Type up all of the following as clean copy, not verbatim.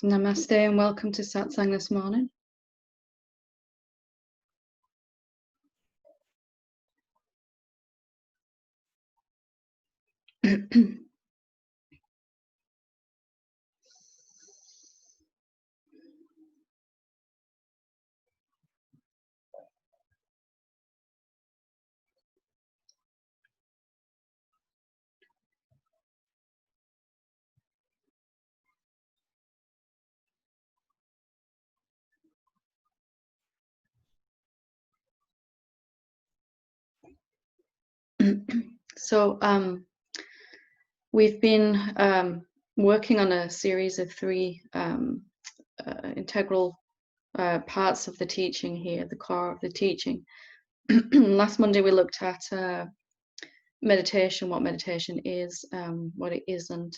Namaste and welcome to Satsang this morning. So we've been working on a series of three integral parts of the teaching here, the core of the teaching. Last Monday we looked at meditation, what meditation is, what it isn't.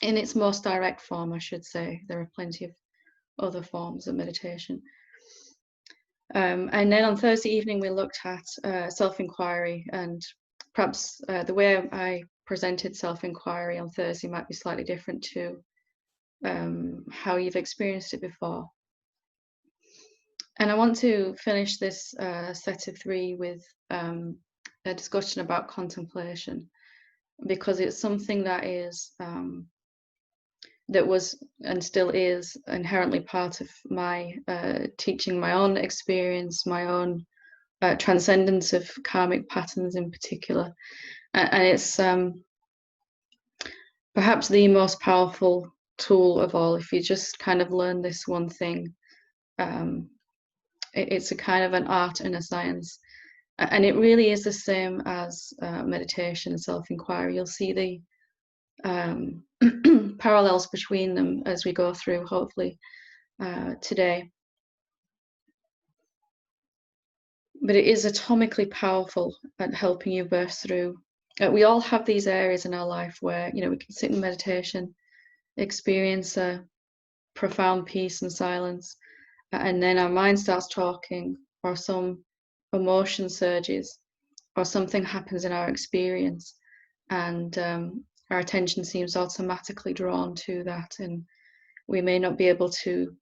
In its most direct form, I should say. There are plenty of other forms of meditation. And then on Thursday evening we looked at self-inquiry, and perhaps the way I presented self-inquiry on Thursday might be slightly different to how you've experienced it before. And I want to finish this set of three with a discussion about contemplation, because it's something that is that was and still is inherently part of my teaching, my own experience, my own transcendence of karmic patterns in particular. And it's perhaps the most powerful tool of all. If you just kind of learn this one thing, it's a kind of an art and a science. And it really is the same as meditation and self-inquiry. You'll see the parallels between them as we go through, hopefully, today. But it is atomically powerful at helping you burst through. We all have these areas in our life where, we can sit in meditation, experience a profound peace and silence, and then our mind starts talking, or some emotion surges, or something happens in our experience, and our attention seems automatically drawn to that, and we may not be able to,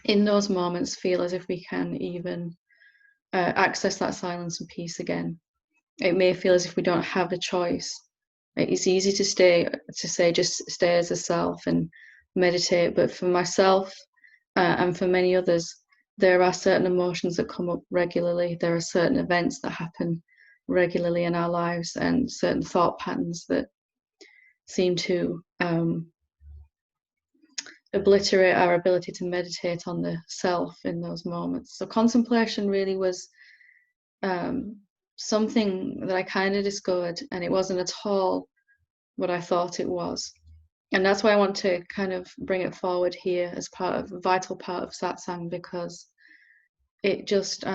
in those moments, feel as if we can even access that silence and peace again. It may feel as if we don't have a choice. It's easy to say just stay as a self and meditate, but for myself and for many others, there are certain emotions that come up regularly. There are certain events that happen regularly in our lives, and certain thought patterns that seem to obliterate our ability to meditate on the self in those moments. So contemplation really was something that I kind of discovered, and it wasn't at all what I thought it was. And that's why I want to kind of bring it forward here as a vital part of satsang, because it just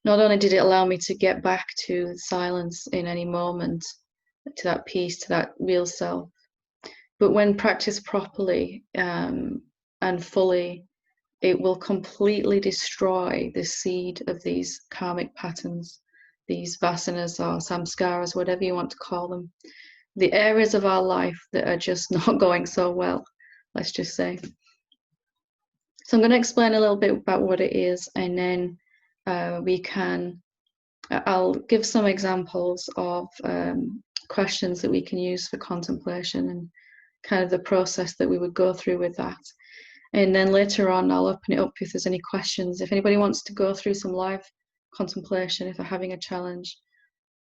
not only did it allow me to get back to silence in any moment, to that peace, to that real self, but when practiced properly and fully, it will completely destroy the seed of these karmic patterns, these vasanas or samskaras, whatever you want to call them, the areas of our life that are just not going so well, let's just say. So I'm going to explain a little bit about what it is, and then I'll give some examples of questions that we can use for contemplation, and kind of the process that we would go through with that. And then later on, I'll open it up if there's any questions. If anybody wants to go through some live contemplation, if they're having a challenge,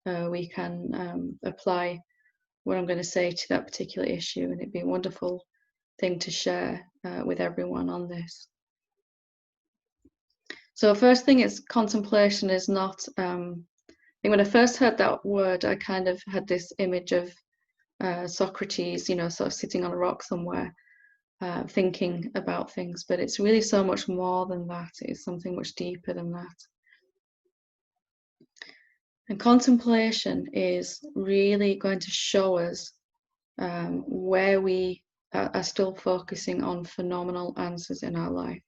we can apply what I'm going to say to that particular issue, and it'd be a wonderful thing to share with everyone on this. So first thing is, contemplation is not, I think when I first heard that word, I kind of had this image of Socrates, sort of sitting on a rock somewhere, thinking about things, but it's really so much more than that. It's something much deeper than that. And contemplation is really going to show us where we are still focusing on phenomenal answers in our life.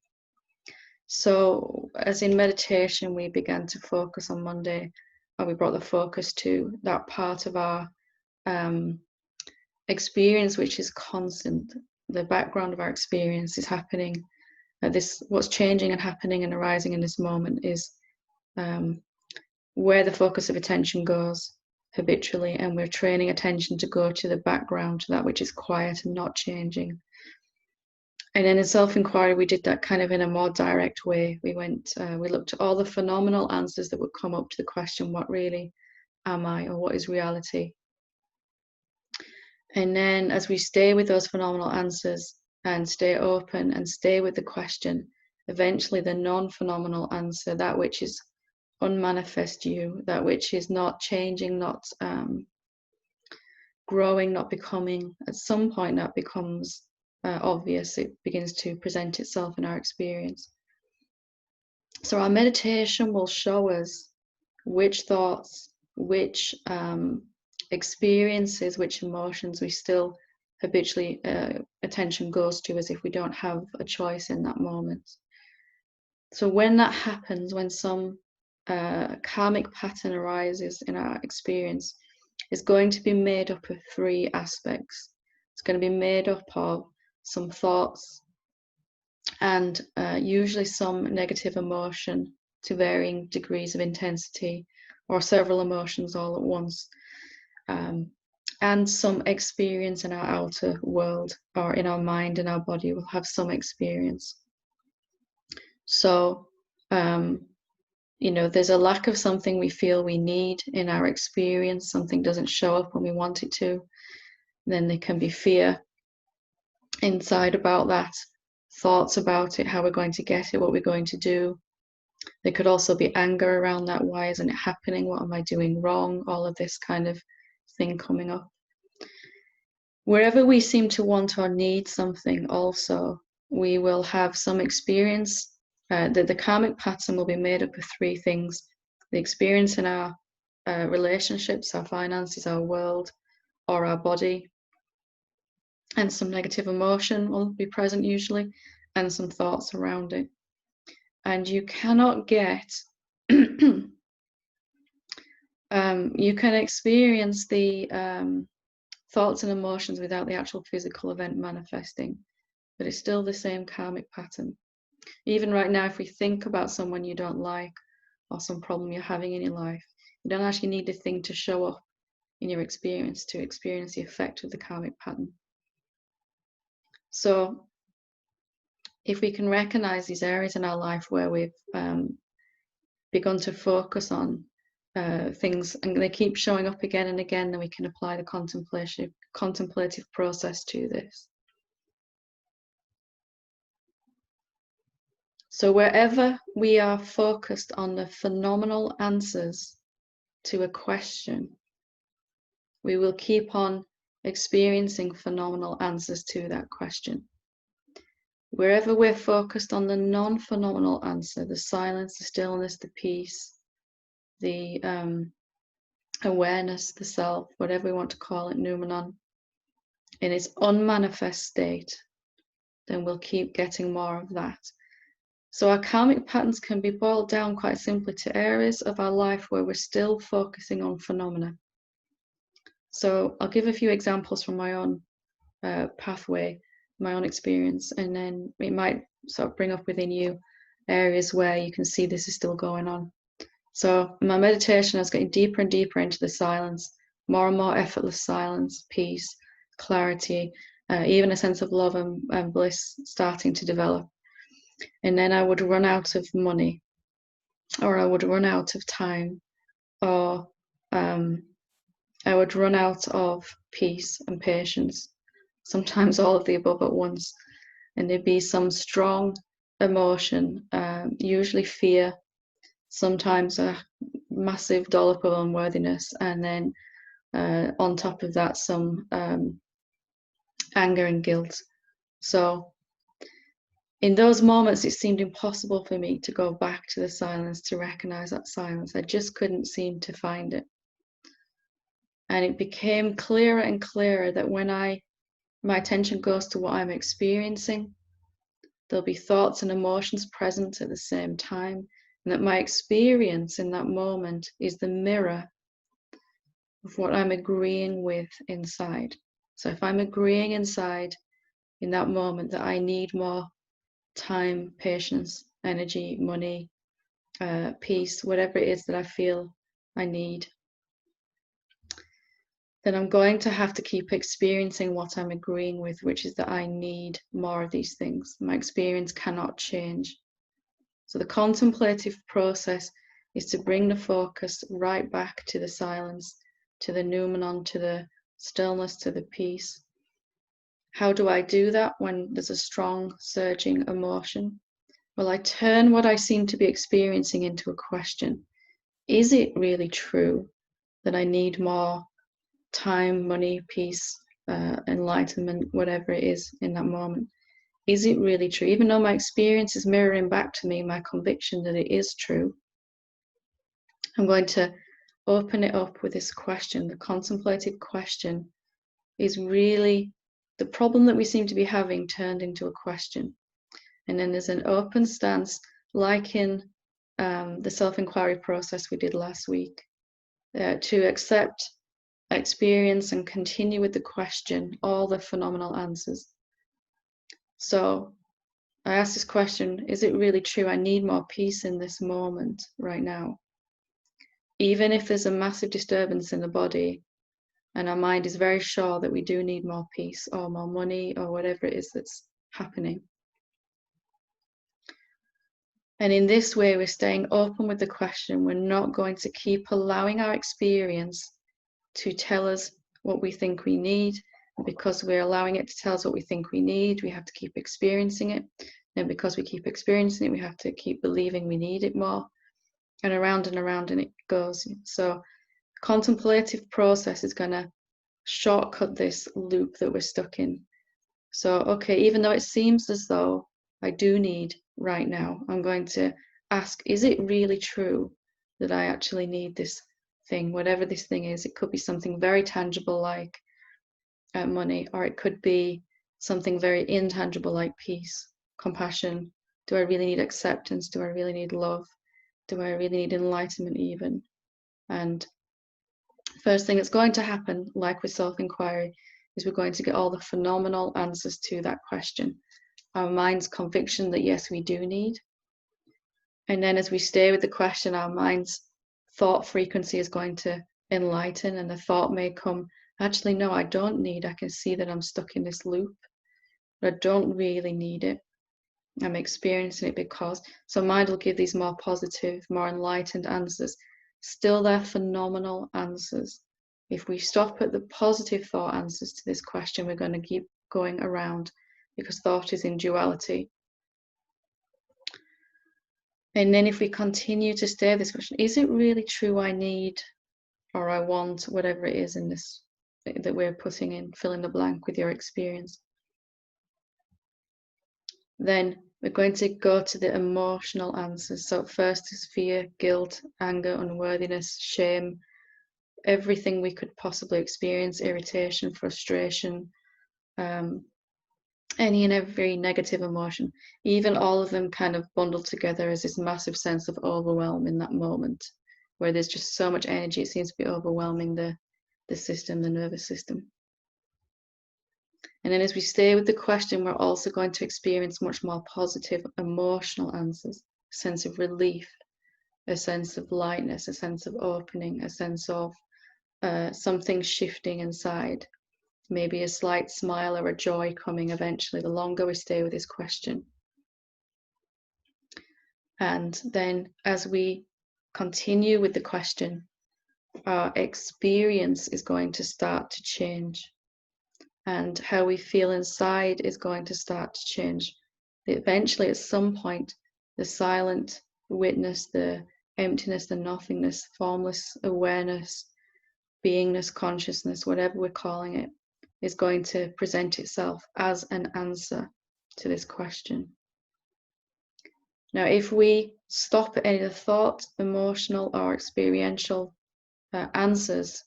So as in meditation, we began to focus on Monday, or we brought the focus to that part of our experience which is constant. The background of our experience is happening. What's changing and happening and arising in this moment is where the focus of attention goes habitually, and we're training attention to go to the background, to that which is quiet and not changing. And then in self-inquiry, we did that kind of in a more direct way. We looked at all the phenomenal answers that would come up to the question, what really am I, or what is reality? And then as we stay with those phenomenal answers and stay open and stay with the question, eventually the non-phenomenal answer, that which is unmanifest you, that which is not changing, not growing, not becoming, at some point that becomes obvious. It begins to present itself in our experience. So our meditation will show us which thoughts, which experiences, which emotions we still habitually attention goes to, as if we don't have a choice in that moment. So when that happens, when some karmic pattern arises in our experience, it's going to be made up of three aspects. It's going to be made up of some thoughts and usually some negative emotion to varying degrees of intensity, or several emotions all at once, and some experience in our outer world, or in our mind and our body will have some experience. So there's a lack of something we feel we need in our experience, something doesn't show up when we want it to, then there can be fear inside about that, thoughts about it, how we're going to get it, what we're going to do. There could also be anger around that. Why isn't it happening? What am I doing wrong? All of this kind of thing coming up. Wherever we seem to want or need something also, we will have some experience. The karmic pattern will be made up of three things: the experience in our relationships, our finances, our world, or our body, and some negative emotion will be present usually, and some thoughts around it. And you cannot get you can experience the thoughts and emotions without the actual physical event manifesting, but it's still the same karmic pattern. Even right now, if we think about someone you don't like or some problem you're having in your life, you don't actually need the thing to show up in your experience to experience the effect of the karmic pattern. So if we can recognize these areas in our life where we've begun to focus on things, and they keep showing up again and again, then we can apply the contemplative process to this. So wherever we are focused on the phenomenal answers to a question, we will keep on experiencing phenomenal answers to that question. Wherever we're focused on the non-phenomenal answer, the silence, the stillness, the peace, the awareness, the self, whatever we want to call it, noumenon, in its unmanifest state, then we'll keep getting more of that. So our karmic patterns can be boiled down quite simply to areas of our life where we're still focusing on phenomena. So I'll give a few examples from my own pathway, my own experience, and then it might sort of bring up within you areas where you can see this is still going on. So in my meditation, I was getting deeper and deeper into the silence, more and more effortless silence, peace, clarity, even a sense of love and bliss starting to develop. And then I would run out of money, or I would run out of time, or I would run out of peace and patience, sometimes all of the above at once. And there'd be some strong emotion, usually fear, sometimes a massive dollop of unworthiness, and then on top of that some anger and guilt. So in those moments it seemed impossible for me to go back to the silence, to recognize that silence. I just couldn't seem to find it. And it became clearer and clearer that when my attention goes to what I'm experiencing, there'll be thoughts and emotions present at the same time, and that my experience in that moment is the mirror of what I'm agreeing with inside. So if I'm agreeing inside in that moment that I need more time, patience, energy, money, peace, whatever it is that I feel I need, then I'm going to have to keep experiencing what I'm agreeing with, which is that I need more of these things. My experience cannot change. So the contemplative process is to bring the focus right back to the silence, to the noumenon, to the stillness, to the peace. How do I do that when there's a strong, surging emotion? Well, I turn what I seem to be experiencing into a question. Is it really true that I need more time, money, peace, enlightenment, whatever it is in that moment? Is it really true? Even though my experience is mirroring back to me my conviction that it is true, I'm going to open it up with this question. The contemplative question is really the problem that we seem to be having turned into a question. And then there's an open stance, like in the self-inquiry process we did last week, to accept, experience, and continue with the question, all the phenomenal answers. So I asked this question, is it really true I need more peace in this moment right now? Even if there's a massive disturbance in the body and our mind is very sure that we do need more peace or more money or whatever it is that's happening. And in this way, we're staying open with the question. We're not going to keep allowing our experience to tell us what we think we need. And because we're allowing it to tell us what we think we need, we have to keep experiencing it. And because we keep experiencing it, we have to keep believing we need it more. And around and it goes. So contemplative process is going to shortcut this loop that we're stuck in. So, okay, even though it seems as though I do need right now, I'm going to ask, is it really true that I actually need this thing, whatever this thing is? It could be something very tangible like money, or it could be something very intangible like peace, compassion. Do I really need acceptance? Do I really need love? Do I really need enlightenment even? And first thing that's going to happen, like with self-inquiry, is we're going to get all the phenomenal answers to that question. Our mind's conviction that yes, we do need. And then as we stay with the question, our mind's thought frequency is going to enlighten, and the thought may come, actually, no, I don't need. I can see that I'm stuck in this loop, but I don't really need it. I'm experiencing it because. So mind will give these more positive, more enlightened answers. Still, they're phenomenal answers. If we stop at the positive thought answers to this question, we're going to keep going around because thought is in duality. And then if we continue to stay with this question, is it really true I need or I want whatever it is in this that we're putting in, fill in the blank with your experience? Then we're going to go to the emotional answers. So first is fear, guilt, anger, unworthiness, shame, everything we could possibly experience, irritation, frustration, any and every negative emotion, even all of them kind of bundled together as this massive sense of overwhelm in that moment, where there's just so much energy, it seems to be overwhelming the system, the nervous system. And then as we stay with the question, we're also going to experience much more positive emotional answers, a sense of relief, a sense of lightness, a sense of opening, a sense of something shifting inside, maybe a slight smile or a joy coming eventually, the longer we stay with this question. And then as we continue with the question, our experience is going to start to change. And how we feel inside is going to start to change. Eventually, at some point, the silent witness, the emptiness, the nothingness, formless awareness, beingness, consciousness, whatever we're calling it, is going to present itself as an answer to this question. Now, if we stop at any of the thought, emotional, or experiential answers,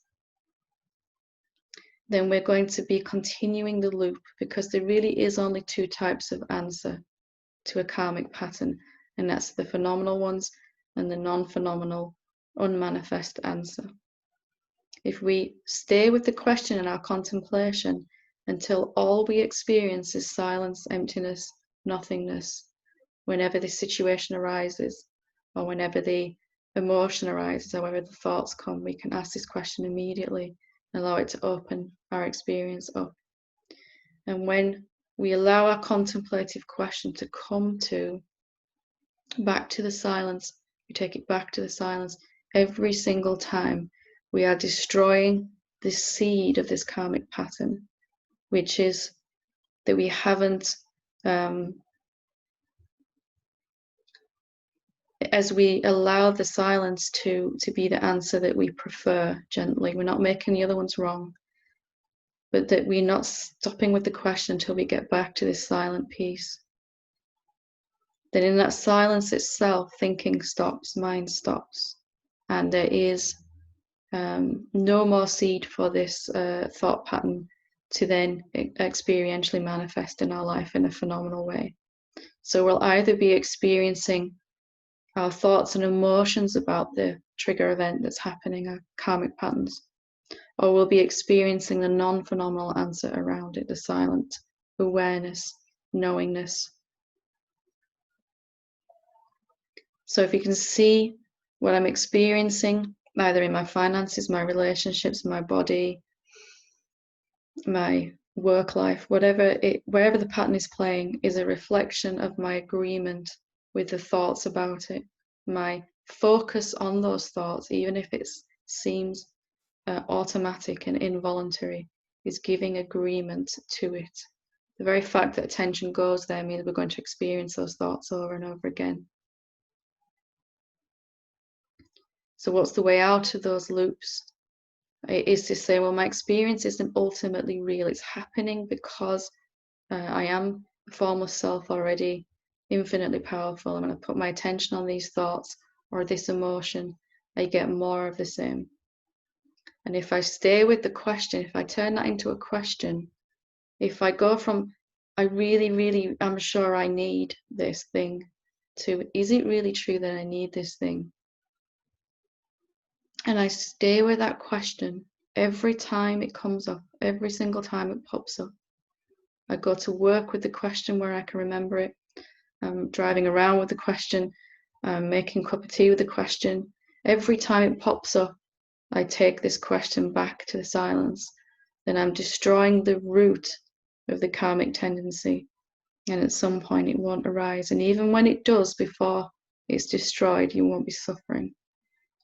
then we're going to be continuing the loop, because there really is only two types of answer to a karmic pattern, and that's the phenomenal ones and the non-phenomenal, unmanifest answer. If we stay with the question in our contemplation, until all we experience is silence, emptiness, nothingness. Whenever this situation arises, or whenever the emotion arises, or whenever the thoughts come, we can ask this question immediately and allow it to open our experience up. And when we allow our contemplative question to come back to the silence, we take it back to the silence every single time, we are destroying the seed of this karmic pattern, which is that we haven't, as we allow the silence to be the answer that we prefer gently, we're not making the other ones wrong, but that we're not stopping with the question until we get back to this silent peace. Then in that silence itself, thinking stops, mind stops, and there is no more seed for this thought pattern to then experientially manifest in our life in a phenomenal way. So we'll either be experiencing our thoughts and emotions about the trigger event that's happening, our karmic patterns, or we'll be experiencing the non-phenomenal answer around it, the silent awareness, knowingness. So if you can see what I'm experiencing, either in my finances, my relationships, my body, my work life, wherever the pattern is playing, is a reflection of my agreement with the thoughts about it. My focus on those thoughts, even if it seems automatic and involuntary, is giving agreement to it. The very fact that attention goes there means we're going to experience those thoughts over and over again. So what's the way out of those loops? It is to say, well, my experience isn't ultimately real. It's happening because I am a formless self already, infinitely powerful. I'm going to put my attention on these thoughts or this emotion. I get more of the same. And if I stay with the question, if I turn that into a question, if I go from, I really, really am sure I need this thing, to, is it really true that I need this thing? And I stay with that question every time it comes up, every single time it pops up. I go to work with the question where I can remember it. I'm driving around with the question. I'm making a cup of tea with the question. Every time it pops up, I take this question back to the silence. Then I'm destroying the root of the karmic tendency. And at some point it won't arise. And even when it does, before it's destroyed, you won't be suffering.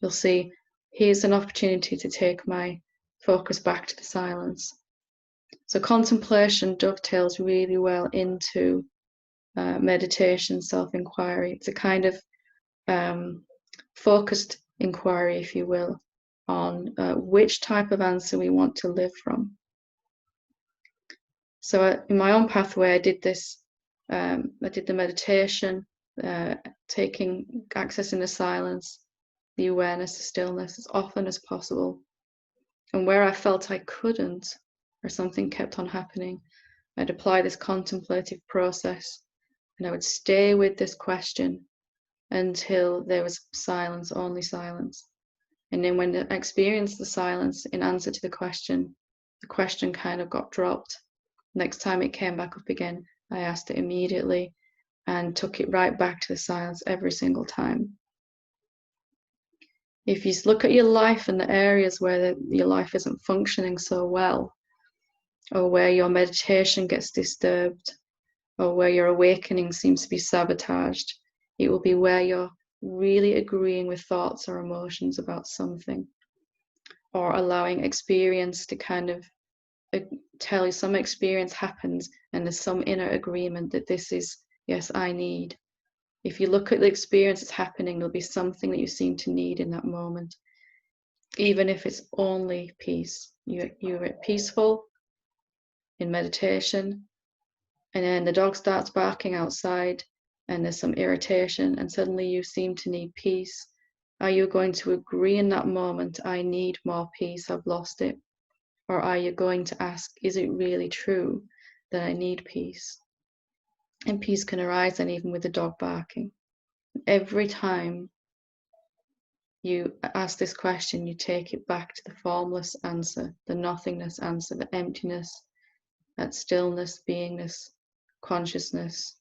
You'll see, here's an opportunity to take my focus back to the silence. So contemplation dovetails really well into meditation, self-inquiry. It's a kind of focused inquiry, if you will, on which type of answer we want to live from. So in my own pathway, I did this. I did the meditation, accessing the silence, the awareness, the stillness as often as possible. And where I felt I couldn't, or something kept on happening, I'd apply this contemplative process, and I would stay with this question until there was silence, only silence. And then when I experienced the silence in answer to the question kind of got dropped. Next time it came back up again, I asked it immediately and took it right back to the silence every single time. If you look at your life and the areas where your life isn't functioning so well, or where your meditation gets disturbed, or where your awakening seems to be sabotaged, it will be where you're really agreeing with thoughts or emotions about something, or allowing experience to kind of tell you some experience happens and there's some inner agreement that this is, yes, I need. If you look at the experience that's happening, there'll be something that you seem to need in that moment, even if it's only peace. You're peaceful in meditation, and then the dog starts barking outside and there's some irritation and suddenly you seem to need peace. Are you going to agree in that moment, I need more peace, I've lost it? Or are you going to ask, is it really true that I need peace? And peace can arise then even with the dog barking. Every time you ask this question, you take it back to the formless answer, the nothingness answer, the emptiness at stillness, beingness, consciousness,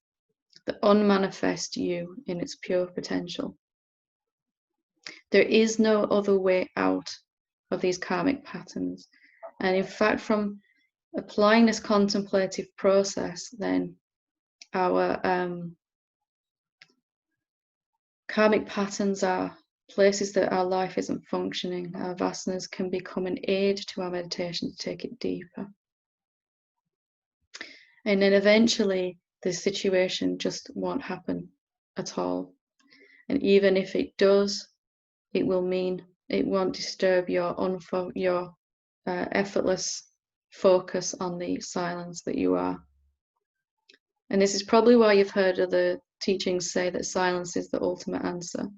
the unmanifest you in its pure potential. There is no other way out of these karmic patterns. And in fact, from applying this contemplative process, then our karmic patterns are places that our life isn't functioning. Our vasanas can become an aid to our meditation to take it deeper. And then eventually the situation just won't happen at all. And even if it does, it will mean it won't disturb your effortless focus on the silence that you are. And this is probably why you've heard other teachings say that silence is the ultimate answer.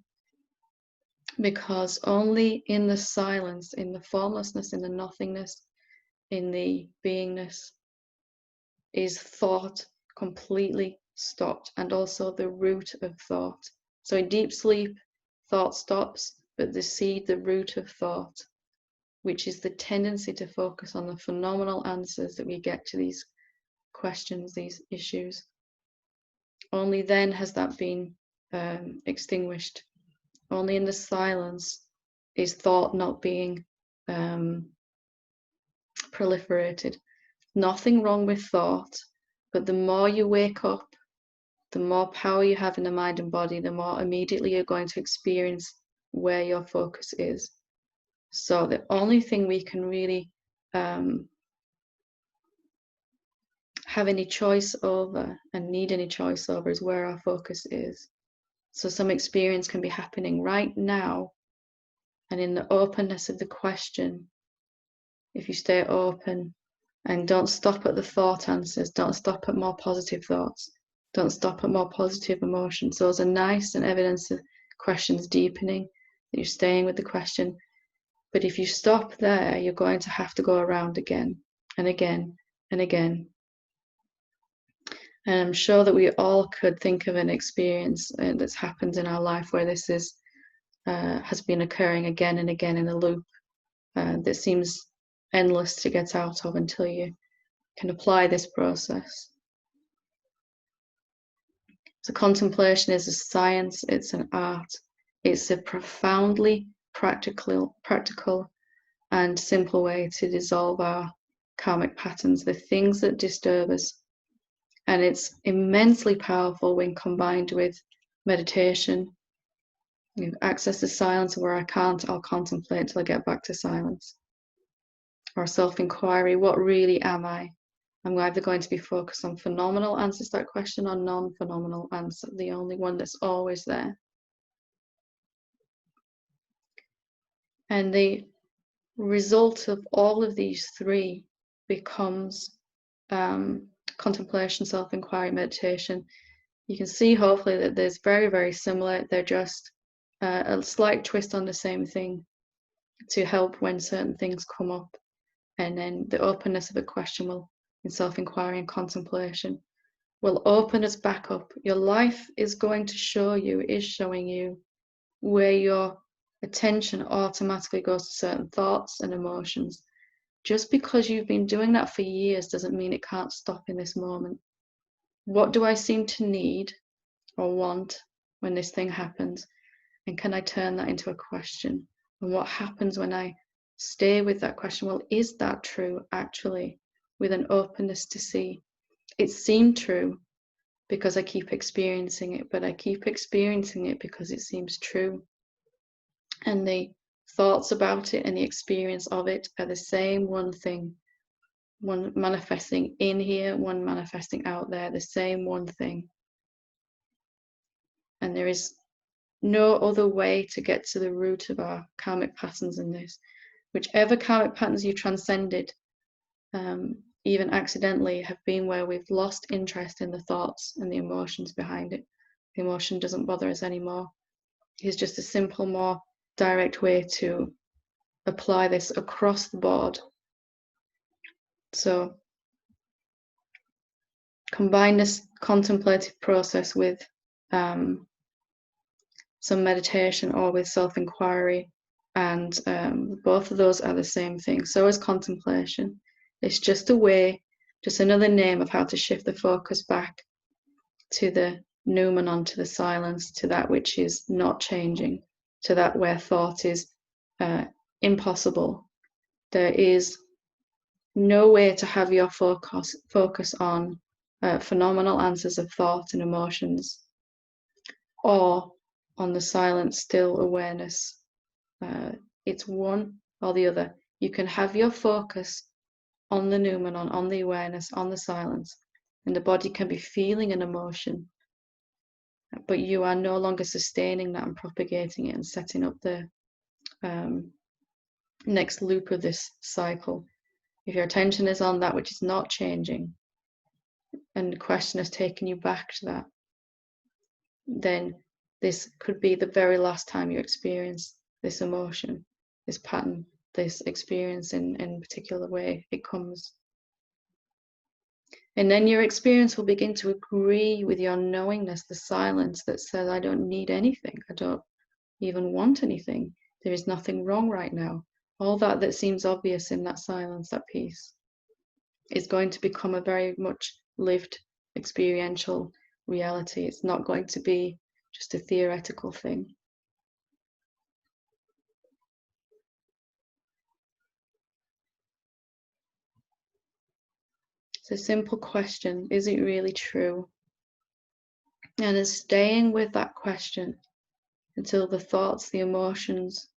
Because only in the silence, in the formlessness, in the nothingness, in the beingness, is thought completely stopped, and also the root of thought. So in deep sleep, thought stops, but the seed, the root of thought, which is the tendency to focus on the phenomenal answers that we get to these questions, these issues, only then has that been extinguished. Only in the silence is thought not being proliferated. Nothing wrong with thought, but the more you wake up, the more power you have in the mind and body, the more immediately you're going to experience where your focus is. So the only thing we can really have any choice over and need any choice over is where our focus is. So some experience can be happening right now, and in the openness of the question, if you stay open and don't stop at the thought answers, don't stop at more positive thoughts, don't stop at more positive emotions. Those are nice and evidence of questions deepening, that you're staying with the question. But if you stop there, you're going to have to go around again and again and again. And I'm sure that we all could think of an experience that's happened in our life where this is has been occurring again and again in a loop that seems endless to get out of until you can apply this process. So contemplation is a science, it's an art, it's a profoundly practical and simple way to dissolve our karmic patterns, the things that disturb us. And it's immensely powerful when combined with meditation. You access the silence where I can't, I'll contemplate till I get back to silence. Or self-inquiry, what really am I? I'm either going to be focused on phenomenal answers to that question or non-phenomenal answer, the only one that's always there. And the result of all of these three becomes contemplation, self-inquiry, meditation. You can see hopefully that there's very, very similar. They're just a slight twist on the same thing to help when certain things come up. And then the openness of a question will, in self-inquiry and contemplation, will open us back up. Your life is going to show you, is showing you where your attention automatically goes to certain thoughts and emotions. Just because you've been doing that for years doesn't mean it can't stop in this moment. What do I seem to need or want when this thing happens? And can I turn that into a question? And what happens when I stay with that question? Well, is that true actually? With an openness to see. It seemed true because I keep experiencing it, but I keep experiencing it because it seems true. And the thoughts about it and the experience of it are the same one thing. One manifesting in here, one manifesting out there, the same one thing. And there is no other way to get to the root of our karmic patterns in this. Whichever karmic patterns you transcended, even accidentally, have been where we've lost interest in the thoughts and the emotions behind it. The emotion doesn't bother us anymore. It's just a simple, more direct way to apply this across the board. So combine this contemplative process with some meditation or with self-inquiry, and both of those are the same thing. So is contemplation. It's just a way Just another name of how to shift the focus back to the noumenon, to the silence, to that which is not changing, to that where thought is impossible. There is no way to have your focus on phenomenal answers of thought and emotions, or on the silent, still awareness. It's one or the other. You can have your focus on the noumenon, on the awareness, on the silence, and the body can be feeling an emotion, but you are no longer sustaining that and propagating it and setting up the next loop of this cycle. If your attention is on that which is not changing, and the question has taken you back to that, then this could be the very last time you experience this emotion, this pattern, this experience in a particular way it comes. And then your experience will begin to agree with your knowingness, the silence that says, I don't need anything. I don't even want anything. There is nothing wrong right now. All that seems obvious in that silence, that peace, is going to become a very much lived experiential reality. It's not going to be just a theoretical thing. It's a simple question. Is it really true? And it's staying with that question until the thoughts, the emotions,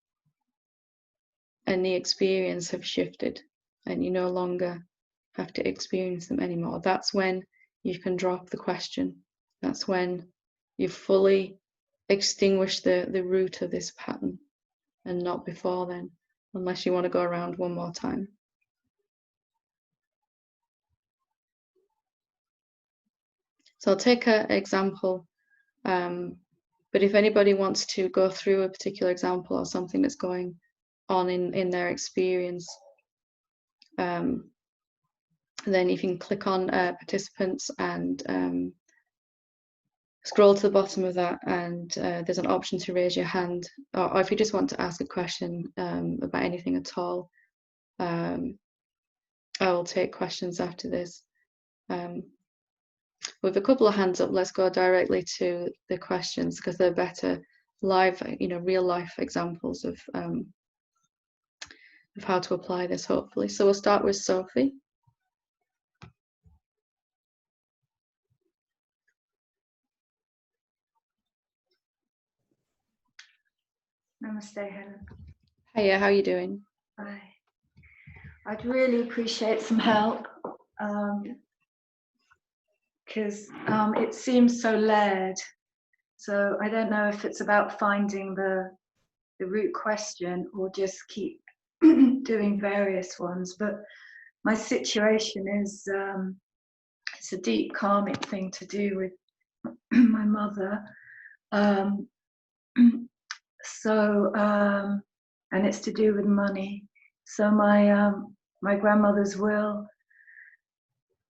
and the experience have shifted and you no longer have to experience them anymore. That's when you can drop the question. That's when you fully extinguish the root of this pattern, and not before then, unless you want to go around one more time. So I'll take an example, but if anybody wants to go through a particular example or something that's going on in their experience, then you can click on participants and scroll to the bottom of that, and there's an option to raise your hand, or if you just want to ask a question about anything at all, I will take questions after this. With a couple of hands up, let's go directly to the questions, because they're better live, real life examples of how to apply this, hopefully. So we'll start with Sophie. Namaste, Helen. Hiya, how are you doing? Hi. I'd really appreciate some help, because it seems so layered. So I don't know if it's about finding the root question or just keep doing various ones. But my situation is, it's a deep karmic thing to do with my mother. And it's to do with money. So my grandmother's will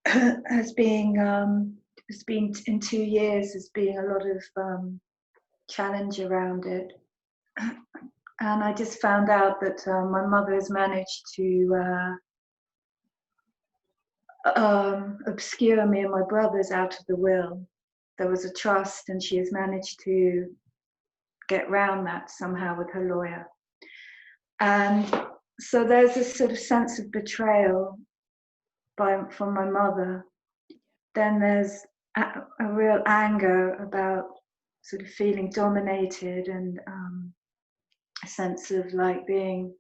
has been in 2 years, has been a lot of challenge around it. And I just found out that my mother has managed to obscure me and my brothers out of the will. There was a trust, and she has managed to get round that somehow with her lawyer. And so there's this sort of sense of betrayal from my mother. Then there's a real anger about sort of feeling dominated, and a sense of like being,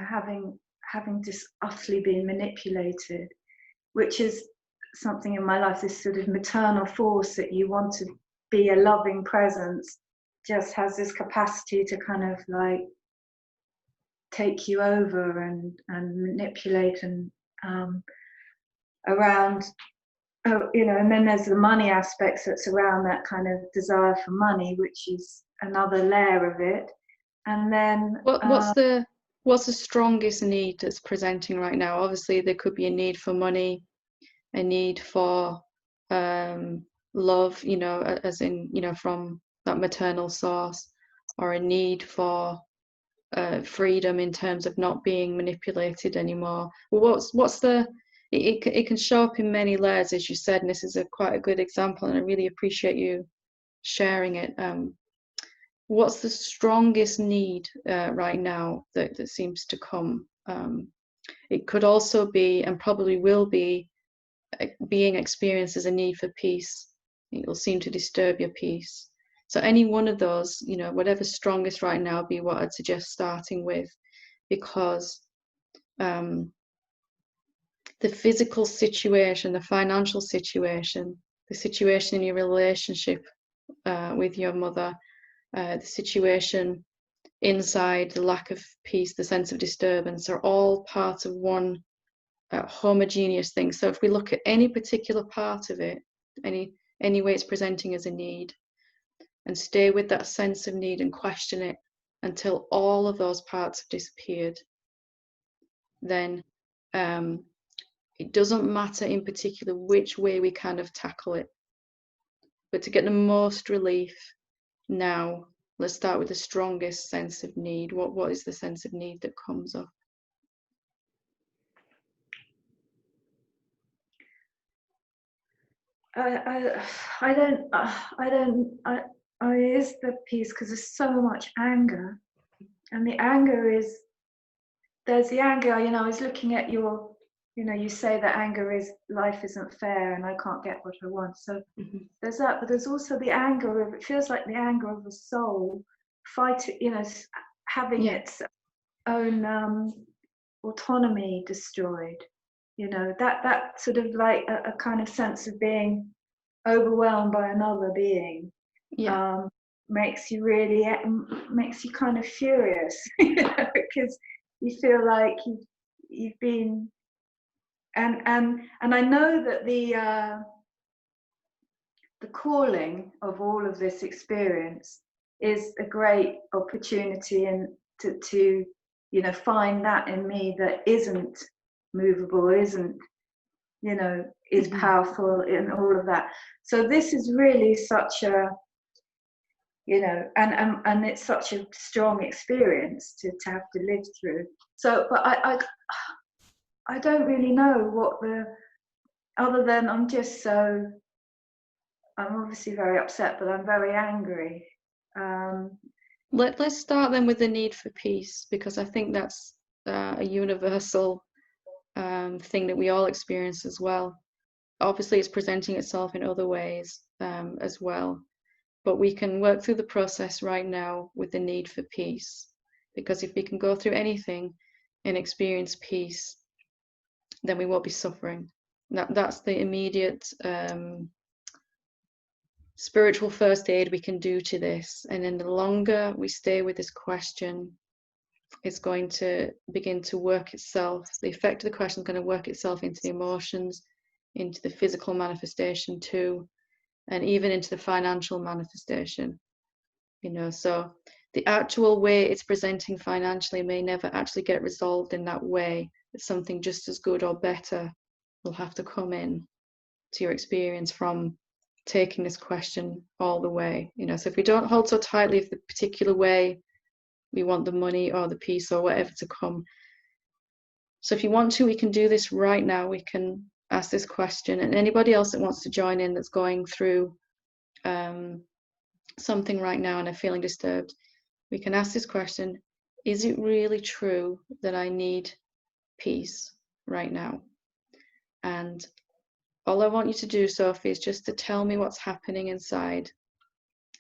having just utterly been manipulated, which is something in my life, this sort of maternal force that you want to be a loving presence, just has this capacity to kind of like take you over and manipulate and around, and then there's the money aspects that's around that kind of desire for money, which is another layer of it. And then what's the strongest need that's presenting right now? Obviously there could be a need for money, a need for love, as in, from that maternal source, or a need for freedom in terms of not being manipulated anymore. What's the it can show up in many layers, as you said, and this is quite a good example, and I really appreciate you sharing it. What's the strongest need right now that seems to come? It could also be, and probably will be, being experienced as a need for peace. It will seem to disturb your peace. So any one of those, whatever's strongest right now, be what I'd suggest starting with, because the physical situation, the financial situation, the situation in your relationship with your mother, the situation inside, the lack of peace, the sense of disturbance, are all part of one homogeneous thing. So if we look at any particular part of it, any way it's presenting as a need, and stay with that sense of need and question it until all of those parts have disappeared, then it doesn't matter in particular which way we kind of tackle it. But to get the most relief now, let's start with the strongest sense of need. What is the sense of need that comes up? Is the peace, because there's so much anger, and the anger is, there's the anger, I was looking at your, you say that anger is, life isn't fair and I can't get what I want. So there's that, but there's also the anger of, it feels like the anger of a soul fighting, having its own autonomy destroyed. That sort of like a kind of sense of being overwhelmed by another being. Makes you kind of furious, because you feel like you've been, and I know that the calling of all of this experience is a great opportunity, and to find that in me that isn't movable, isn't is powerful in all of that. So this is really such a, and it's such a strong experience to have to live through. So, but I don't really know what other than I'm obviously very upset, but I'm very angry. Let's start then with the need for peace, because I think that's a universal thing that we all experience as well. Obviously, it's presenting itself in other ways as well. But we can work through the process right now with the need for peace, because if we can go through anything and experience peace, then we won't be suffering. That's the immediate spiritual first aid we can do to this. And then the longer we stay with this question, it's going to begin to work itself. The effect of the question is going to work itself into the emotions, into the physical manifestation too, and even into the financial manifestation. So the actual way it's presenting financially may never actually get resolved in that way. It's something just as good or better will have to come in to your experience from taking this question all the way. So if we don't hold so tightly of the particular way we want the money or the peace or whatever to come. So if you want to, we can do this right now. We can ask this question, and anybody else that wants to join in that's going through something right now and are feeling disturbed, we can ask this question: is it really true that I need peace right now? And all I want you to do, Sophie, is just to tell me what's happening inside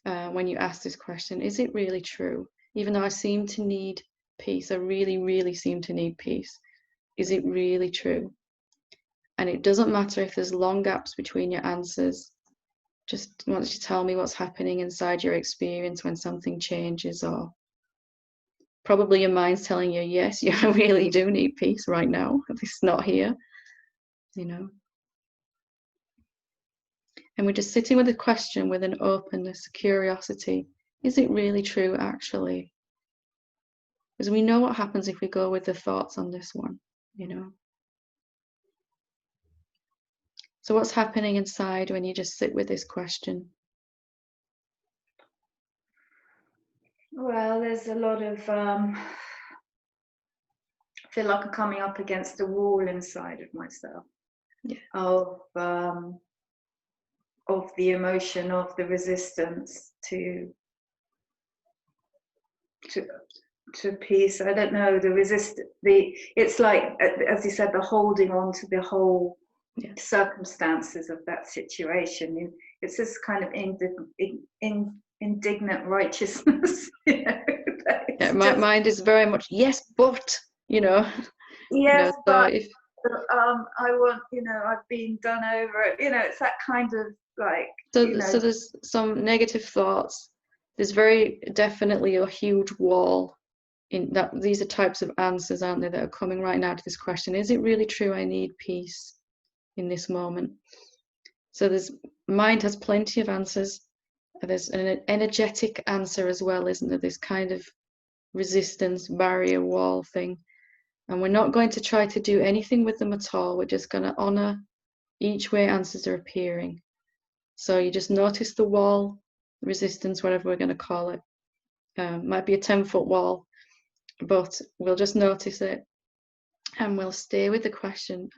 when you ask this question. Is it really true? Even though I seem to need peace, I really, really seem to need peace. Is it really true? And it doesn't matter if there's long gaps between your answers. Just want you to tell me what's happening inside your experience when something changes, or probably your mind's telling you, yes, you really do need peace right now. It's not here, And we're just sitting with the question with an openness, curiosity. Is it really true, actually? Because we know what happens if we go with the thoughts on this one, So what's happening inside when you just sit with this question? Well, there's a lot of I feel like I'm coming up against a wall inside of myself. of the emotion, of the resistance to peace. I don't know, it's like, as you said, the holding on to the whole circumstances of that situation. It's this kind of indignant righteousness. My mind is very much yes, but yes, so but I want, I've been done over. It's that kind of like. So there's some negative thoughts. There's very definitely a huge wall in that. These are types of answers, aren't they, that are coming right now to this question. Is it really true I need peace in this moment? So mind has plenty of answers. There's an energetic answer as well, isn't there? This kind of resistance, barrier, wall thing. And we're not going to try to do anything with them at all. We're just going to honor each way answers are appearing. So you just notice the wall, resistance, whatever we're going to call it. Might be a 10-foot wall, but we'll just notice it and we'll stay with the question.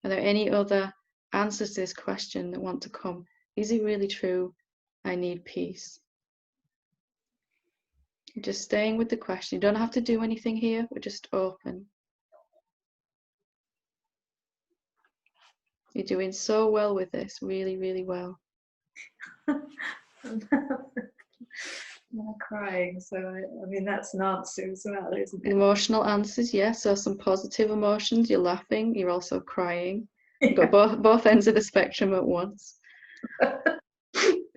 Are there any other answers to this question that want to come? Is it really true I need peace? Just staying with the question. You don't have to do anything here. We're just open. You're doing so well with this. Really, really well. I'm crying, so I mean that's an answer as well, isn't it? Emotional answers, yes. So some positive emotions. You're laughing. You're also crying. You've got both ends of the spectrum at once.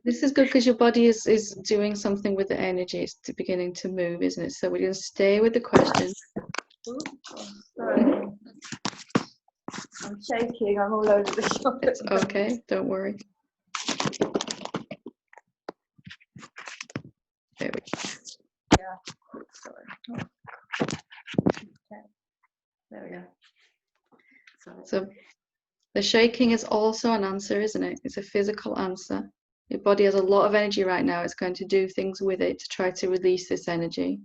This is good because your body is doing something with the energy. It's beginning to move, isn't it? So we're going to stay with the question. Sorry. I'm shaking. I'm all over the shop. It's okay. Don't worry. There we go. Yeah. Sorry. Okay. There we go. Sorry. So the shaking is also an answer, isn't it? It's a physical answer. Your body has a lot of energy right now. It's going to do things with it to try to release this energy.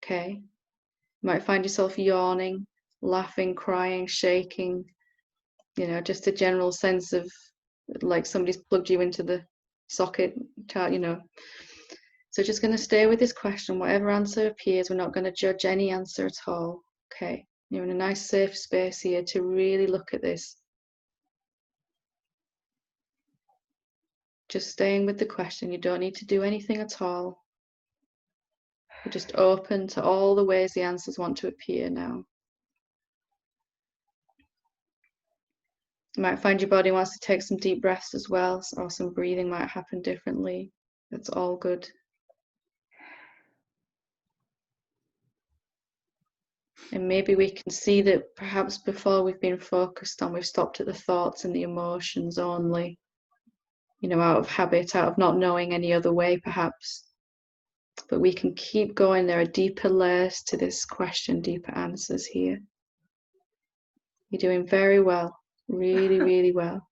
Okay. You might find yourself yawning, laughing, crying, shaking, just a general sense of like somebody's plugged you into the socket, So just going to stay with this question. Whatever answer appears, we're not going to judge any answer at all. Okay. You're in a nice safe space here to really look at this. Just staying with the question. You don't need to do anything at all. You're just open to all the ways the answers want to appear now. You might find your body wants to take some deep breaths as well, or some breathing might happen differently. That's all good. And maybe we can see that perhaps before we've been focused on, we've stopped at the thoughts and the emotions only, out of habit, out of not knowing any other way perhaps. But we can keep going. There are deeper layers to this question, deeper answers here. You're doing very well. Really, really well.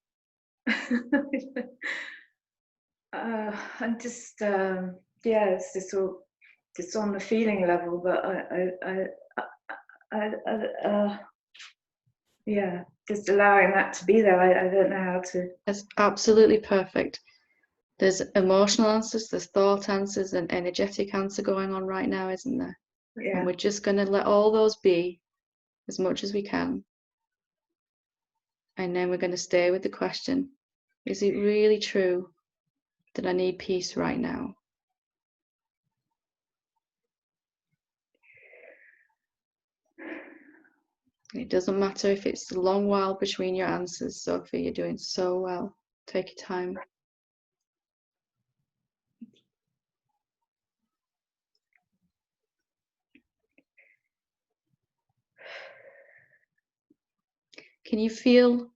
I'm just, it's just on the feeling level, but just allowing that to be there. I don't know how to. That's absolutely perfect. There's emotional answers, there's thought answers, and energetic answer going on right now, isn't there? Yeah. And we're just going to let all those be as much as we can. And then we're going to stay with the question, is it really true that I need peace right now? It doesn't matter if it's a long while between your answers, Sophie, you're doing so well. Take your time. Can you feel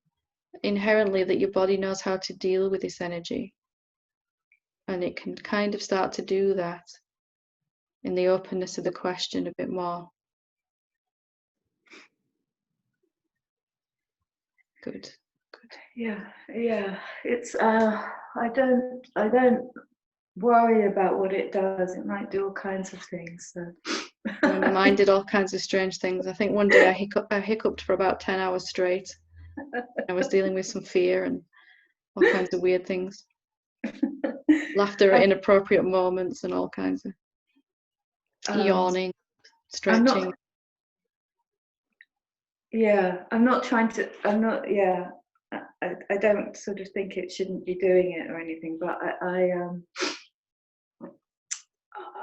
inherently that your body knows how to deal with this energy? And it can kind of start to do that in the openness of the question a bit more. Good. Yeah. It's I don't worry about what it does. It might do all kinds of things. So. My mind did all kinds of strange things. I think one day I hiccuped for about 10 hours straight. I was dealing with some fear and all kinds of weird things. Laughter at inappropriate moments and all kinds of yawning, stretching. I'm not trying to, I don't sort of think it shouldn't be doing it or anything, but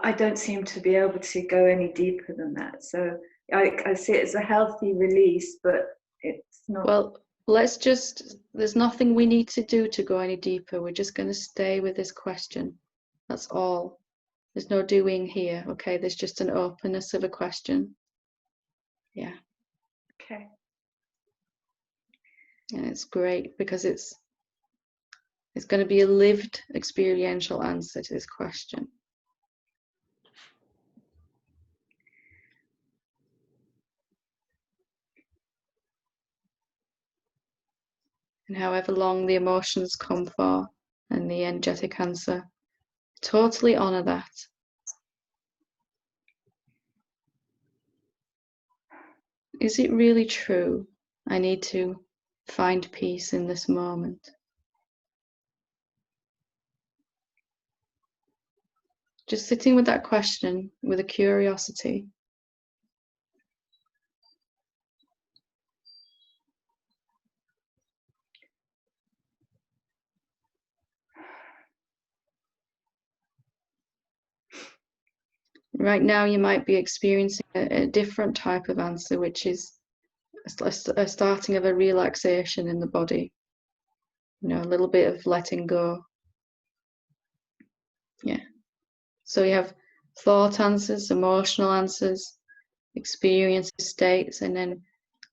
I don't seem to be able to go any deeper than that. So I see it as a healthy release, but it's not. Well, there's nothing we need to do to go any deeper. We're just going to stay with this question. That's all. There's no doing here, okay? There's just an openness of a question. Yeah. Okay. And it's great because it's going to be a lived experiential answer to this question. And however long the emotions come for and the energetic answer, totally honor that. Is it really true? I need to find peace in this moment. Just sitting with that question with a curiosity. Right now you might be experiencing a different type of answer, which is a starting of a relaxation in the body. You know, a little bit of letting go. Yeah. So you have thought answers, emotional answers, experience states, and then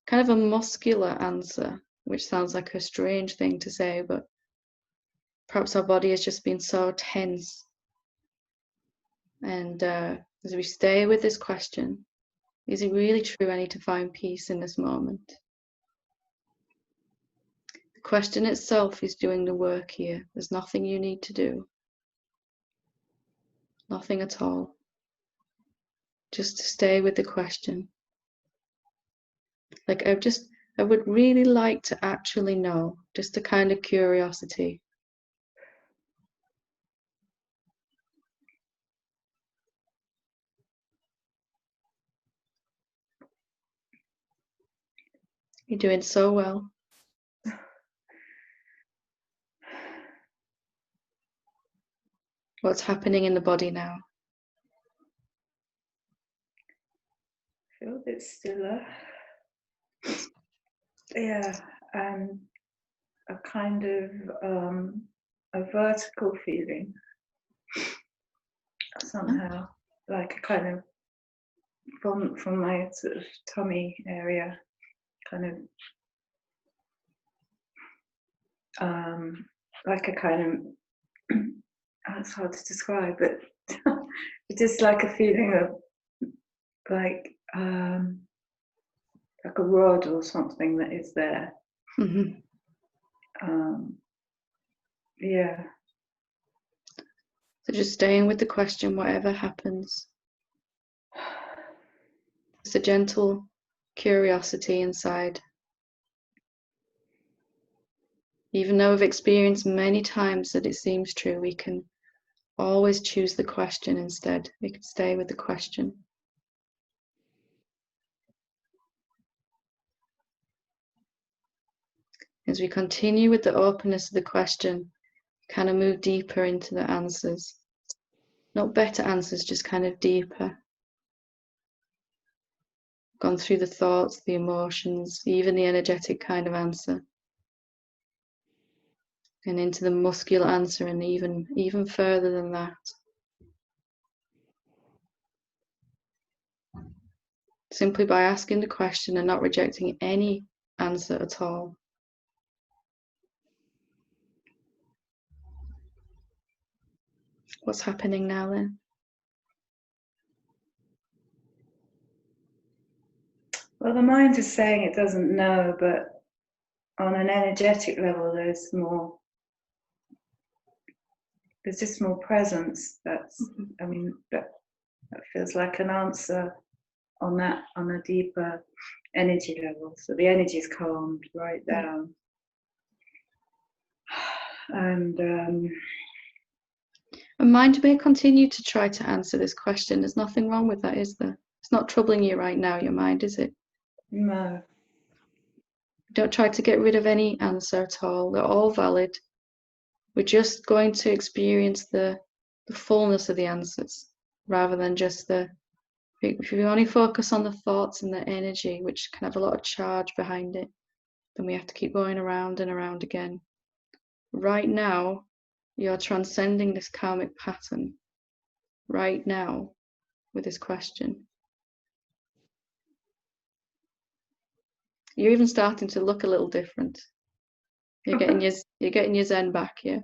kind of a muscular answer, which sounds like a strange thing to say, but perhaps our body has just been so tense. And as we stay with this question, is it really true I need to find peace in this moment? The question itself is doing the work here. There's nothing you need to do. Nothing at all. Just to stay with the question. Like I would really like to actually know, just a kind of curiosity. You're doing so well. What's happening in the body now? I feel a bit stiller. Yeah, a kind of a vertical feeling somehow, like a kind of from my sort of tummy area, kind of like a kind of it's hard to describe, but it's just like a feeling of like a rod or something that is there. Mm-hmm. Yeah. So just staying with the question, whatever happens. It's a gentle curiosity inside. Even though we've experienced many times that it seems true, we can always choose the question instead. We can stay with the question. As we continue with the openness of the question, kind of move deeper into the answers. Not better answers, just kind of deeper. Gone through the thoughts, the emotions, even the energetic kind of answer. And into the muscular answer, and even further than that. Simply by asking the question and not rejecting any answer at all. What's happening now then? Well, the mind is saying it doesn't know, but on an energetic level, there's just more presence. I mean, that feels like an answer on a deeper energy level. So the energy is calmed right down. And mind may continue to try to answer this question. There's nothing wrong with that, is there? It's not troubling you right now, your mind, is it? no. Don't try to get rid of any answer at all. They're all valid. We're just going to experience the fullness of the answers rather than just if you only focus on the thoughts and the energy, which can have a lot of charge behind it, then we have to keep going around and around again. Right now, you're transcending this karmic pattern. Right now, with this question. You're even starting to look a little different. You're getting your zen back, yeah.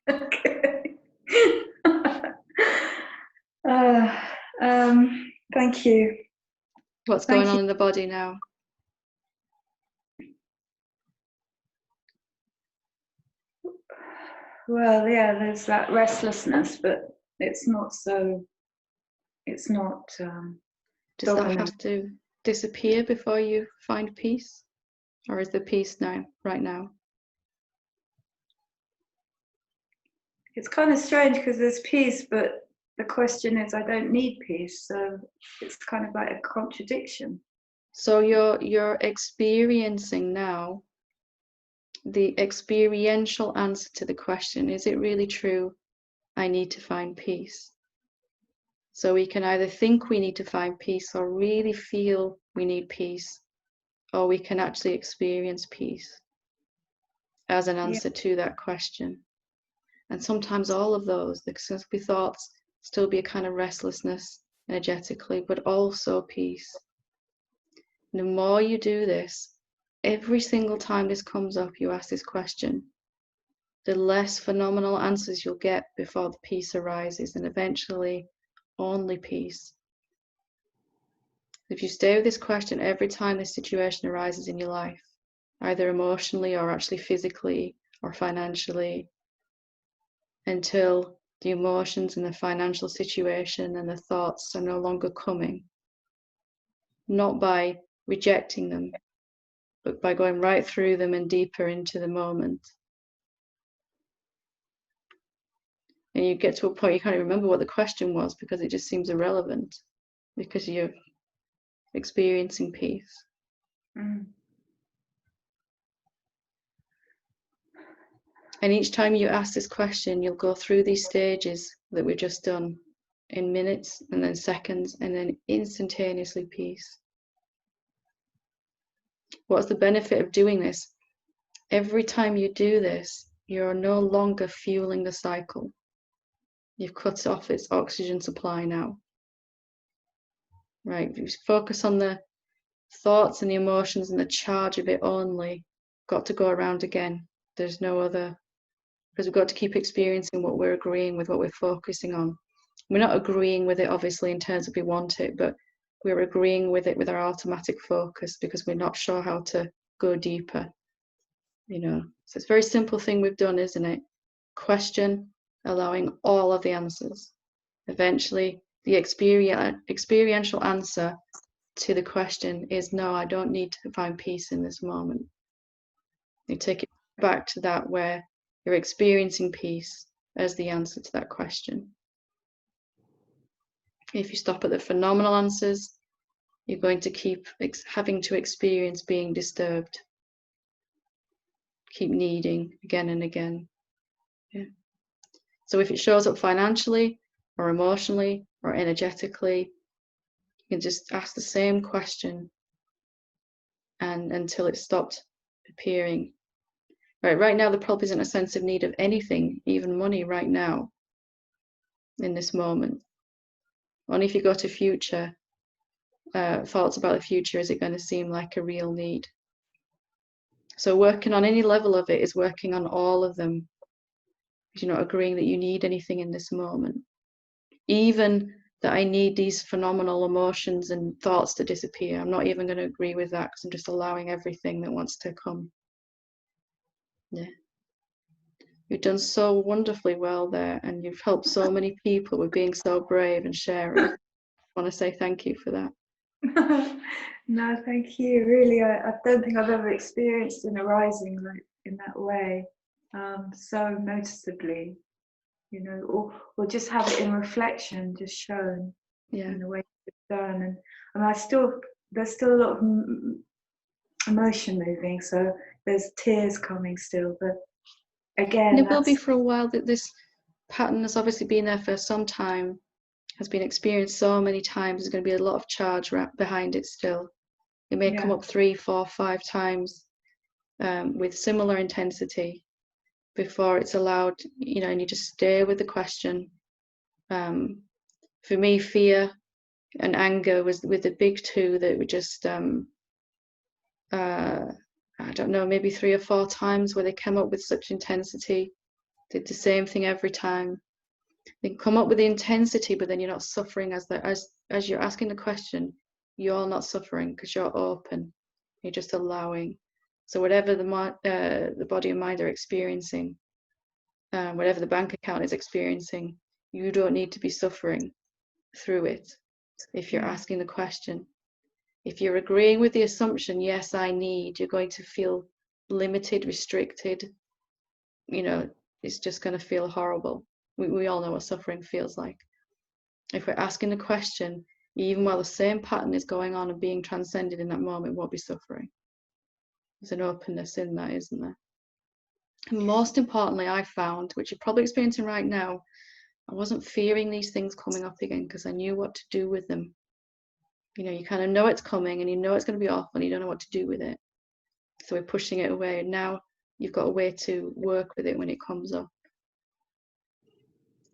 Okay. Thank you. What's going on in the body now? Well, yeah, there's that restlessness, but it's not so. It's not. Does that have to disappear before you find peace, or is there peace now, right now? It's kind of strange because there's peace, but the question is, I don't need peace, so it's kind of like a contradiction. So you're experiencing now the experiential answer to the question, is it really true I need to find peace? So we can either think we need to find peace or really feel we need peace, or we can actually experience peace as an answer to that question. And sometimes all of those, there can be thoughts, still be a kind of restlessness energetically, but also peace. And the more you do this, every single time this comes up, you ask this question, the less phenomenal answers you'll get before the peace arises, and eventually only peace. If you stay with this question every time this situation arises in your life, either emotionally or actually physically or financially, until the emotions and the financial situation and the thoughts are no longer coming, not by rejecting them, but by going right through them and deeper into the moment. And you get to a point you can't even remember what the question was because it just seems irrelevant because you're experiencing peace. And each time you ask this question, you'll go through these stages that we've just done in minutes and then seconds and then instantaneously peace. What's the benefit of doing this? Every time you do this, you're no longer fueling the cycle. You've cut off its oxygen supply now. Right? If you focus on the thoughts and the emotions and the charge of it only, got to go around again. There's no other, because we've got to keep experiencing what we're agreeing with, what we're focusing on. We're not agreeing with it, obviously, in terms of we want it, but we're agreeing with it with our automatic focus because we're not sure how to go deeper. You know, so it's a very simple thing we've done, isn't it? Question, allowing all of the answers. Eventually, the experiential answer to the question is no, I don't need to find peace in this moment. You take it back to that where you're experiencing peace as the answer to that question. If you stop at the phenomenal answers, you're going to keep having to experience being disturbed. Keep needing again and again. Yeah. So if it shows up financially or emotionally or energetically, you can just ask the same question and until it stopped appearing. Right now, there probably isn't a sense of need of anything, even money right now, in this moment. Only if you go to future, thoughts about the future, is it going to seem like a real need. So working on any level of it is working on all of them. You're not agreeing that you need anything in this moment. Even that I need these phenomenal emotions and thoughts to disappear. I'm not even going to agree with that because I'm just allowing everything that wants to come. Yeah. You've done so wonderfully well there, and you've helped so many people with being so brave and sharing. I want to say thank you for that. No, thank you. Really, I don't think I've ever experienced an arising like in that way, so noticeably, you know, or just have it in reflection, just shown in the way it's done. And there's still a lot of emotion moving, so there's tears coming still, but again, And it will be for a while. That this pattern has obviously been there for some time, has been experienced so many times. There's going to be a lot of charge behind it still. It may come up 3, 4, 5 times with similar intensity before it's allowed, you know, and you just stay with the question. For me, fear and anger was with the big two that were just I don't know, maybe 3 or 4 times where they came up with such intensity, did the same thing every time. They come up with the intensity, but then you're not suffering as you're asking the question. You're not suffering because you're open. You're just allowing. So whatever the body and mind are experiencing, whatever the bank account is experiencing, you don't need to be suffering through it if you're asking the question. If you're agreeing with the assumption, yes, I need, you're going to feel limited, restricted. You know, it's just going to feel horrible. We all know what suffering feels like. If we're asking the question, even while the same pattern is going on and being transcended in that moment, we'll be suffering. There's an openness in that, isn't there? And most importantly, I found, which you're probably experiencing right now, I wasn't fearing these things coming up again because I knew what to do with them. You know, you kind of know it's coming and you know it's going to be awful and you don't know what to do with it. So we're pushing it away. And now you've got a way to work with it when it comes up.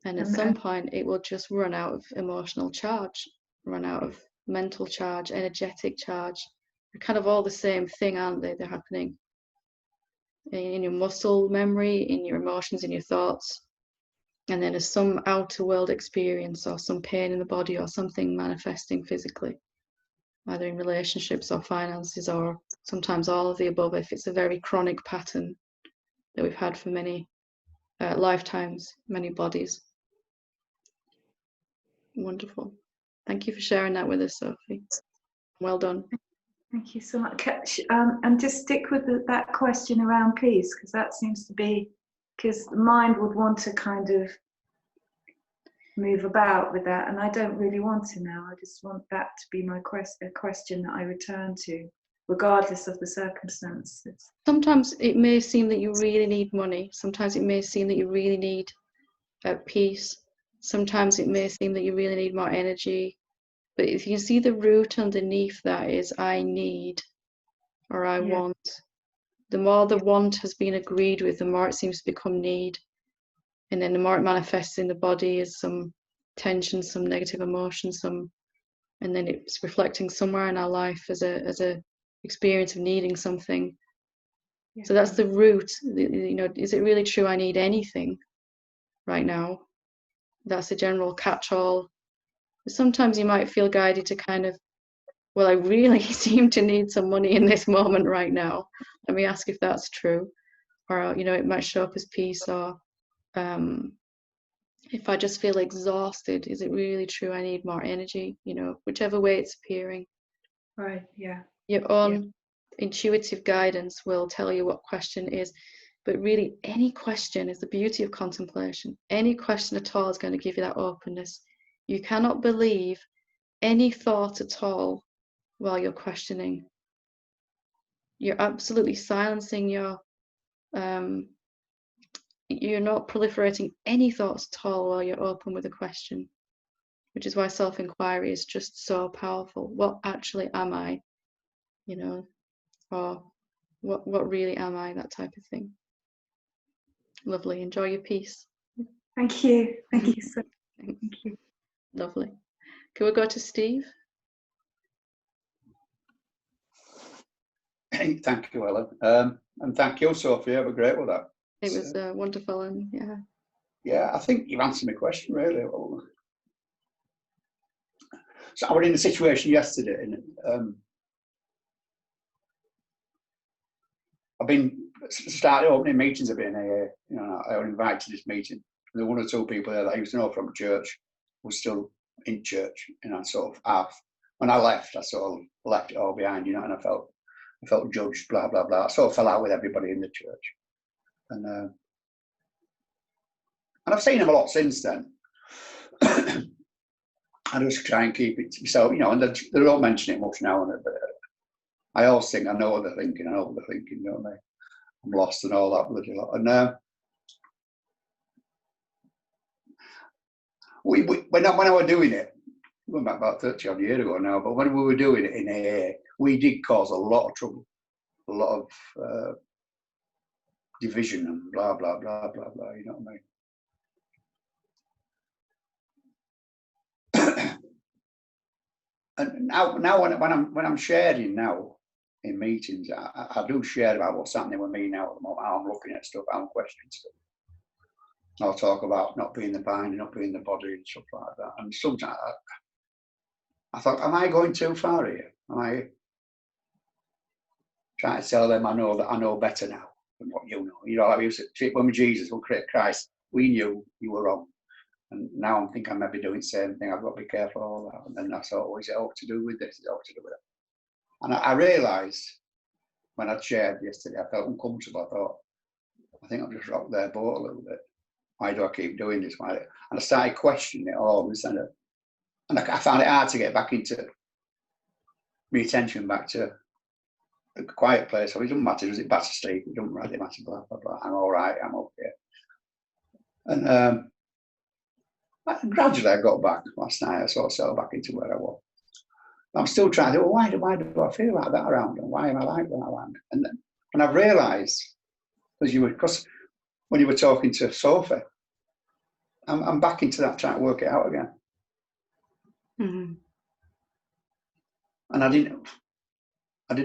And at some point, it will just run out of emotional charge, run out of mental charge, energetic charge. They're kind of all the same thing, aren't they? They're happening in your muscle memory, in your emotions, in your thoughts. And then there's some outer world experience or some pain in the body or something manifesting physically, either in relationships or finances or sometimes all of the above if it's a very chronic pattern that we've had for many lifetimes, many bodies. Wonderful. Thank you for sharing that with us, Sophie. Well done. Thank you so much. And just stick with that question around peace, because that seems to be, because the mind would want to kind of move about with that, and I don't really want to now. I just want that to be my question that I return to, regardless of the circumstances. Sometimes it may seem that you really need money. Sometimes it may seem that you really need peace. Sometimes it may seem that you really need more energy. But if you can see the root underneath that is I need or I want, the more the want has been agreed with, the more it seems to become need. And then the more it manifests in the body is some tension, some negative emotion, and then it's reflecting somewhere in our life as a experience of needing something. So that's the root. You know, is it really true I need anything right now? That's a general catch-all. Sometimes you might feel guided to kind of, well, I really seem to need some money in this moment right now. Let me ask if that's true. Or, you know, it might show up as peace. Or if I just feel exhausted, is it really true I need more energy? You know, whichever way it's appearing. Right, yeah. Your own intuitive guidance will tell you what question is. But really, any question is the beauty of contemplation. Any question at all is going to give you that openness. You cannot believe any thought at all while you're questioning. You're absolutely silencing your, you're not proliferating any thoughts at all while you're open with a question, which is why self-inquiry is just so powerful. What actually am I? You know, or what really am I? That type of thing. Lovely. Enjoy your peace. Thank you. Thank you so much. Thank you. Lovely. Can we go to Steve? Thank you, Helen. And thank you, Sophie. I was great with that. It was wonderful, and yeah, I think you've answered my question really. So I was in a situation yesterday, and I've been started opening meetings. I've been here, you know, I was invited to this meeting. There were 1 or 2 people there that I used to know from church who were still in church, you know, sort of half when I left, I sort of left it all behind, you know, and I felt judged, blah blah blah. I sort of fell out with everybody in the church, and I've seen them a lot since then. I just try and keep it to myself, you know, and they don't mention it much now, but I always think I know what they're thinking, you know what I mean? I'm lost and all that bloody lot. And when I was doing it, going back about 30 odd years ago now, but when we were doing it in AA, we did cause a lot of trouble, a lot of division and blah blah blah blah blah. You know what I mean? And now when I'm sharing now in meetings, I do share about what's happening with me now at the moment, how I'm looking at stuff, how I'm questioning stuff. I'll talk about not being the mind, not being the body and stuff like that. And sometimes I thought, am I going too far here? Am I trying to tell them I know better now than what you know? You know, like we used to, when we Jesus, we create Christ, we knew you were wrong. And now I'm thinking I may be doing the same thing. I've got to be careful of all that. And then I thought, oh, is it all to do with this? Is it all to do with that? And I realised when I shared yesterday, I felt uncomfortable. I thought, I think I've just rocked their boat a little bit. Why do I keep doing this? Why? And I started questioning it all. And I found it hard to get back into my attention back to a quiet place. So it doesn't matter. Does it back to sleep? It doesn't really matter. Blah blah blah. I'm all right. I'm okay. And gradually I got back last night. I sort of settled back into where I was. I'm still trying to. Well, why do I feel like that around them? Why am I like that around? And I've realised because when you were talking to Sophie, I'm back into that trying to work it out again. Mm-hmm. And I didn't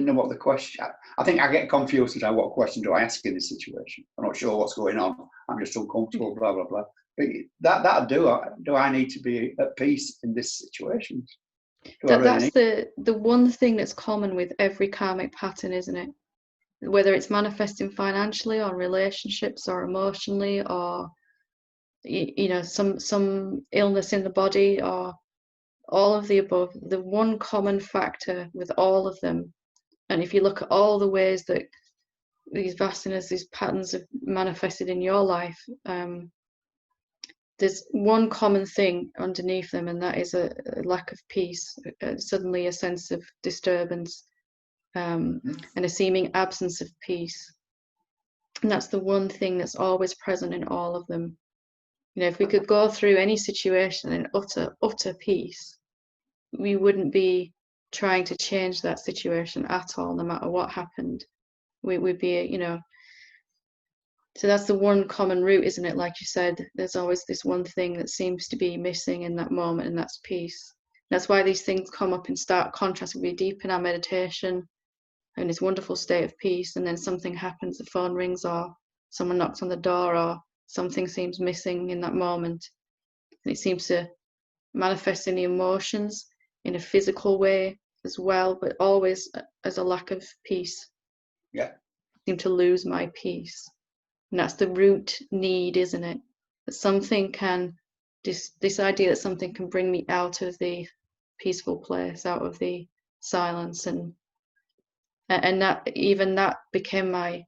know what the question. I think I get confused as what question do I ask in this situation. I'm not sure what's going on. I'm just uncomfortable. Blah blah blah. But do I need to be at peace in this situation? That's the one thing that's common with every karmic pattern, isn't it? Whether it's manifesting financially or relationships or emotionally or you know some illness in the body or all of the above, the one common factor with all of them, and if you look at all the ways that these vasanas, these patterns have manifested in your life, there's one common thing underneath them, and that is a lack of peace, suddenly a sense of disturbance, and a seeming absence of peace. And that's the one thing that's always present in all of them. You know, if we could go through any situation in utter peace, we wouldn't be trying to change that situation at all, no matter what happened. We'd be, you know. So that's the one common root, isn't it? Like you said, there's always this one thing that seems to be missing in that moment, and that's peace. That's why these things come up in stark contrast. We'll be deep in our meditation, in this wonderful state of peace, and then something happens, the phone rings, or someone knocks on the door, or something seems missing in that moment. And it seems to manifest in the emotions in a physical way as well, but always as a lack of peace. Yeah. I seem to lose my peace. And that's the root need, isn't it? That something can, this idea that something can bring me out of the peaceful place, out of the silence, and that became my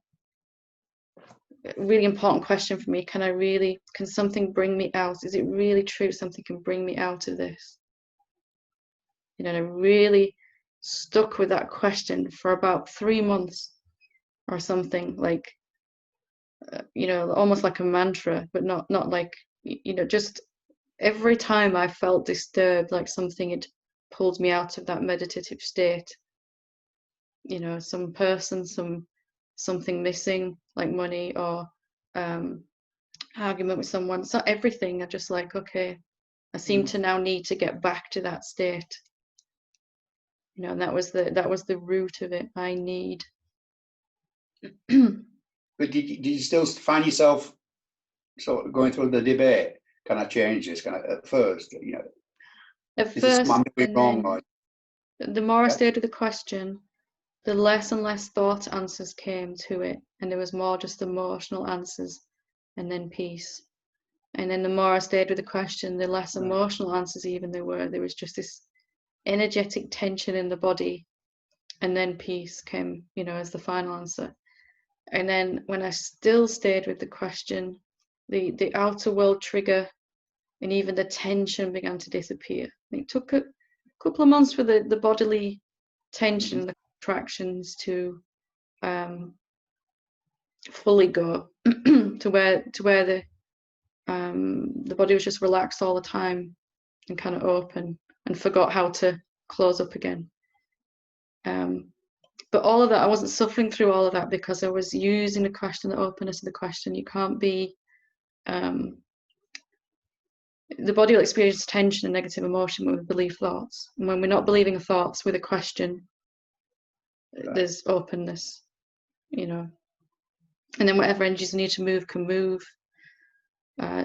really important question for me. Can something bring me out? Is it really true something can bring me out of this? You know, and I really stuck with that question for about 3 months or something, like, you know, almost like a mantra, but not like, you know, just every time I felt disturbed, like something had pulled me out of that meditative state. You know, some person, something missing, like money or argument with someone. It's not everything. I'm just like, okay, I seem to now need to get back to that state. You know, and that was the root of it. I need. But did you still find yourself sort of going through the debate? Can I change this? Can I, at first, you know? At is first, this doing wrong? Or, the more I stayed with the question, the less and less thought answers came to it, and there was more just emotional answers, and then peace. And then the more I stayed with the question, the less emotional answers even there were. There was just this energetic tension in the body, and then peace came, you know, as the final answer. And then when I still stayed with the question, the outer world trigger and even the tension began to disappear. It took a couple of months for the bodily tension, the contractions to fully go to where the body was just relaxed all the time and kind of open and forgot how to close up again. But all of that, I wasn't suffering through all of that because I was using the question, the openness of the question. You can't be, the body will experience tension and negative emotion when we believe thoughts. And when we're not believing thoughts with a question, there's openness, you know. And then whatever energies need to move can move.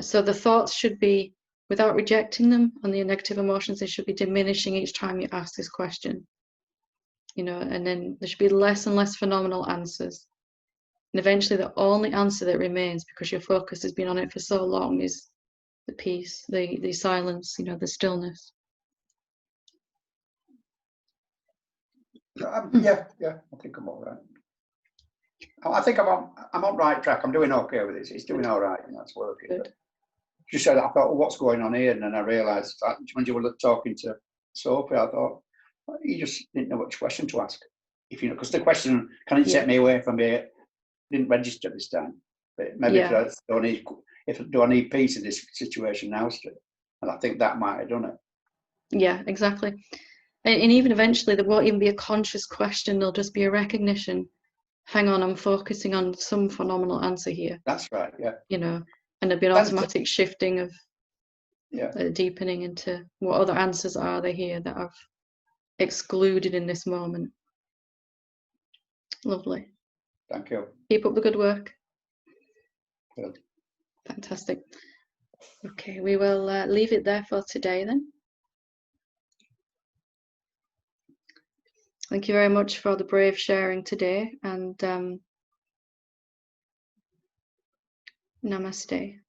So the thoughts should be, without rejecting them, and the negative emotions, they should be diminishing each time you ask this question. You know, and then there should be less and less phenomenal answers. And eventually the only answer that remains, because your focus has been on it for so long, is the peace, the silence, you know, the stillness. Yeah, I think I'm all right. I think I'm on right track. I'm doing okay with it. It's doing all right, you know, it's working. Good. Just said, I thought, well, what's going on here? And then I realised when you were talking to Sophie, I thought, well, you just didn't know which question to ask. If you know, because the question, can it take me away from here? Didn't register this time. But maybe do I need peace in this situation now still? And I think that might have done it. Yeah, exactly. And even eventually there won't even be a conscious question, there'll just be a recognition. Hang on, I'm focusing on some phenomenal answer here. That's right, yeah. You know, and there'll be an automatic shifting of deepening into what other answers are there here that I've excluded in this moment. Lovely. Thank you. Keep up the good work. Good. Fantastic. Okay, we will leave it there for today then. Thank you very much for the brave sharing today, and Namaste.